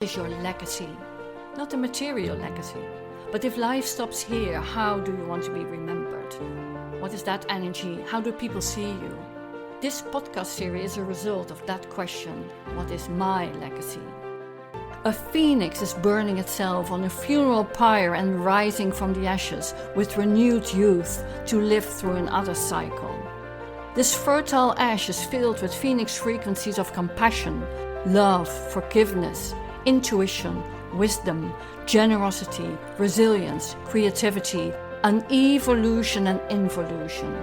Is your legacy, not a material legacy, but if life stops here, how do you want to be remembered? What is that energy? How do people see you? This podcast series is a result of that question. What is my legacy? A phoenix is burning itself on a funeral pyre and rising from the ashes with renewed youth to live through another cycle. This fertile ash is filled with phoenix frequencies of compassion, love, forgiveness, intuition, wisdom, generosity, resilience, creativity, an evolution and involution.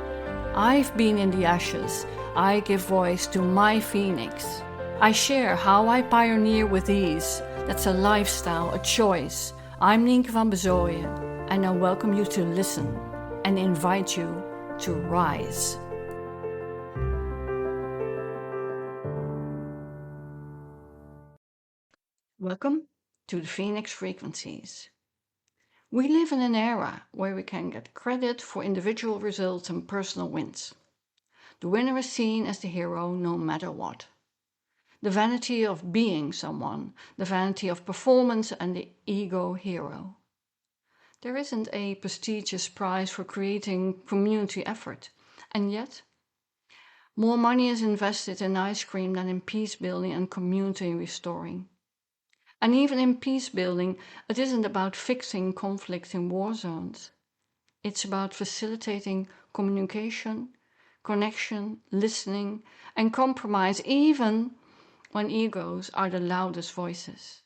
I've been in the ashes. I give voice to my phoenix. I share how I pioneer with ease. That's a lifestyle, a choice. I'm Nienke van Bezooien, and I welcome you to listen and invite you to rise. Welcome to the Phoenix Frequencies. We live in an era where we can get credit for individual results and personal wins. The winner is seen as the hero no matter what. The vanity of being someone, the vanity of performance, and the ego hero. There isn't a prestigious prize for creating community effort, and yet more money is invested in ice cream than in peace building and community restoring. And even in peace building, it isn't about fixing conflicts in war zones. It's about facilitating communication, connection, listening, and compromise, even when egos are the loudest voices.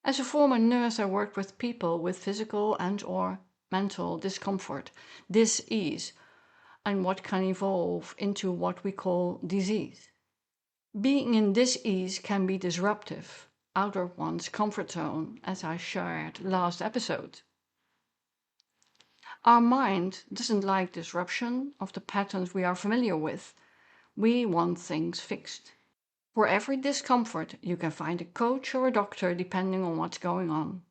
As a former nurse, I worked with people with physical and/or mental discomfort, dis-ease, and what can evolve into what we call disease. Being in dis-ease can be disruptive, out of one's comfort zone, as I shared last episode. Our mind doesn't like disruption of the patterns we are familiar with. We want things fixed. For every discomfort, you can find a coach or a doctor depending on what's going on.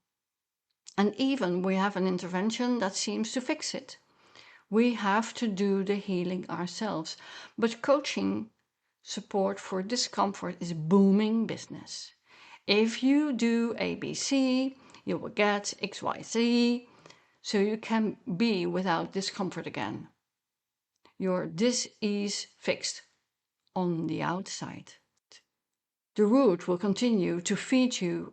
And even we have an intervention that seems to fix it. We have to do the healing ourselves. But coaching support for discomfort is booming business. If you do ABC, you will get XYZ, so you can be without discomfort again. Your dis-ease fixed on the outside. The root will continue to feed you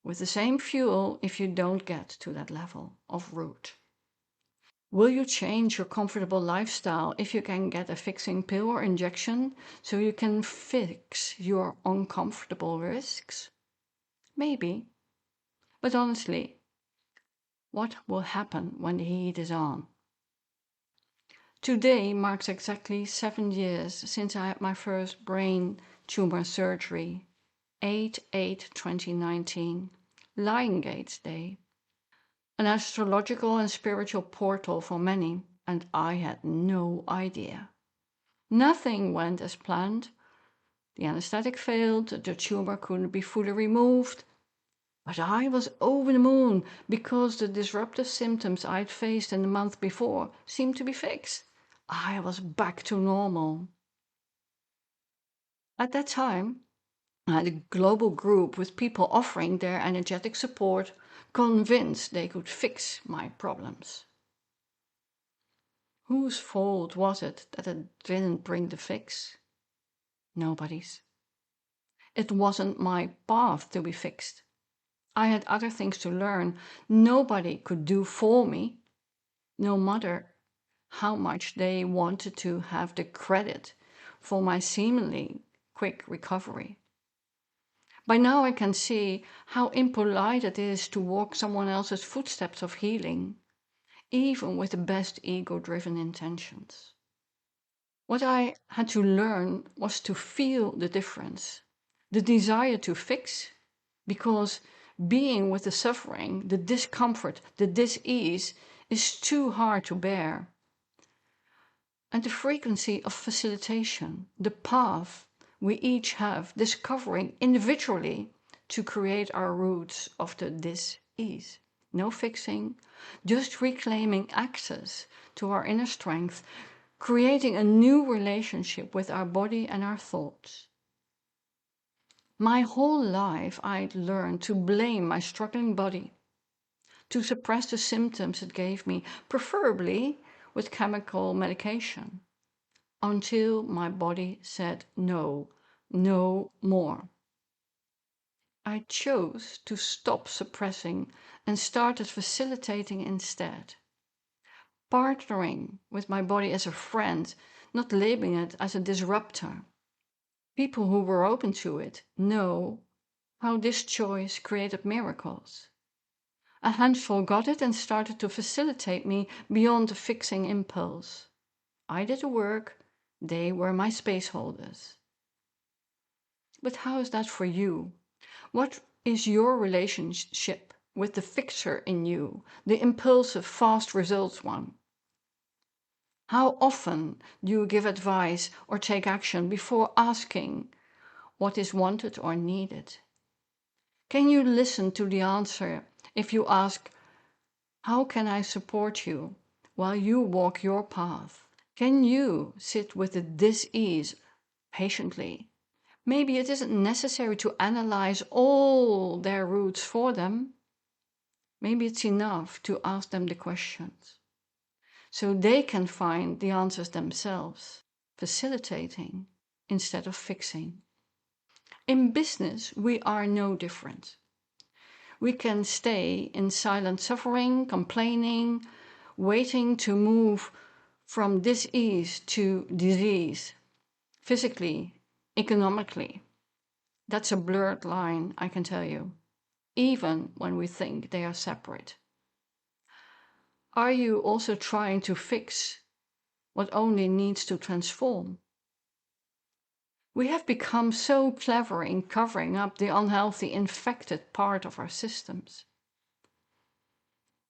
with the same fuel if you don't get to that level of root. Will you change your comfortable lifestyle if you can get a fixing pill or injection so you can fix your uncomfortable risks? Maybe. But honestly, what will happen when the heat is on? Today marks exactly 7 years since I had my first brain tumor surgery, 8/8/2019, Lion Gates Day. An astrological and spiritual portal for many, and I had no idea. Nothing went as planned. The anesthetic failed, the tumor couldn't be fully removed. But I was over the moon because the disruptive symptoms I'd faced in the month before seemed to be fixed. I was back to normal. At that time, I had a global group with people offering their energetic support, convinced they could fix my problems. Whose fault was it that it didn't bring the fix? Nobody's. It wasn't my path to be fixed. I had other things to learn nobody could do for me, no matter how much they wanted to have the credit for my seemingly quick recovery. By now I can see how impolite it is to walk someone else's footsteps of healing, even with the best ego-driven intentions. What I had to learn was to feel the difference, the desire to fix, because being with the suffering, the discomfort, the dis-ease is too hard to bear. And the frequency of facilitation, the path we each have discovering individually to create our roots of the dis-ease. No fixing, just reclaiming access to our inner strength, creating a new relationship with our body and our thoughts. My whole life I'd learned to blame my struggling body, to suppress the symptoms it gave me, preferably with chemical medication, until my body said no, no more. I chose to stop suppressing and started facilitating instead. Partnering with my body as a friend, not labeling it as a disruptor. People who were open to it know how this choice created miracles. A handful got it and started to facilitate me beyond the fixing impulse. I did the work, they were my space holders. But how is that for you? What is your relationship with the fixer in you, the impulsive, fast results one? How often do you give advice or take action before asking what is wanted or needed? Can you listen to the answer if you ask, how can I support you while you walk your path? Can you sit with the dis-ease patiently? Maybe it isn't necessary to analyze all their roots for them. Maybe it's enough to ask them the questions so they can find the answers themselves, facilitating instead of fixing. In business, we are no different. We can stay in silent suffering, complaining, waiting to move from dis-ease to disease, physically, economically. That's a blurred line, I can tell you, even when we think they are separate. Are you also trying to fix what only needs to transform? We have become so clever in covering up the unhealthy, infected part of our systems.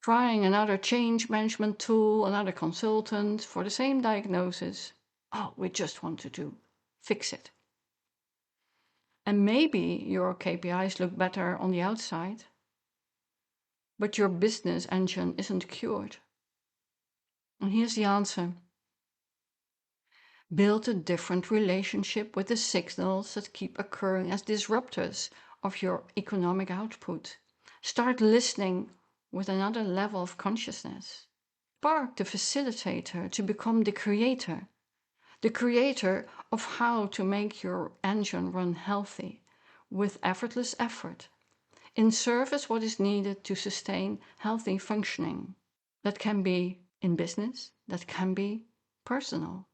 Trying another change management tool, another consultant for the same diagnosis. Oh, we just want to fix it. And maybe your KPIs look better on the outside, but your business engine isn't cured. And here's the answer. Build a different relationship with the signals that keep occurring as disruptors of your economic output. Start listening with another level of consciousness. Spark the facilitator to become the creator of how to make your engine run healthy with effortless effort, in service what is needed to sustain healthy functioning. That can be in business, that can be personal.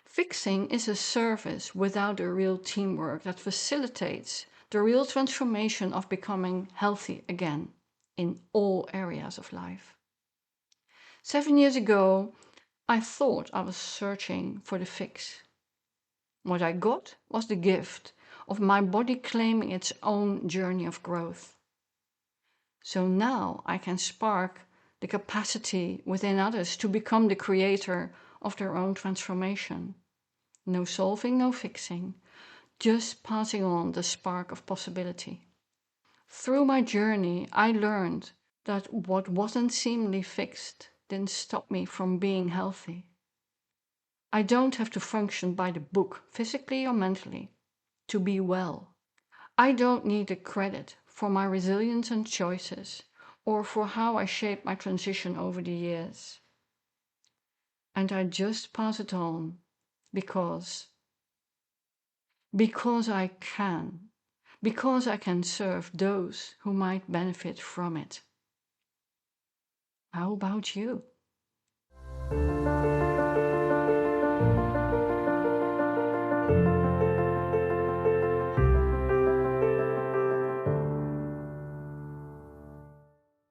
Fixing is a service without a real teamwork that facilitates the real transformation of becoming healthy again in all areas of life. 7 years ago, I thought I was searching for the fix. What I got was the gift of my body claiming its own journey of growth. So now I can spark the capacity within others to become the creator of their own transformation. No solving, no fixing, just passing on the spark of possibility. Through my journey, I learned that what wasn't seemingly fixed didn't stop me from being healthy. I don't have to function by the book, physically or mentally, to be well. I don't need the credit for my resilience and choices, or for how I shaped my transition over the years. And I just pass it on because I can. Because I can serve those who might benefit from it. How about you?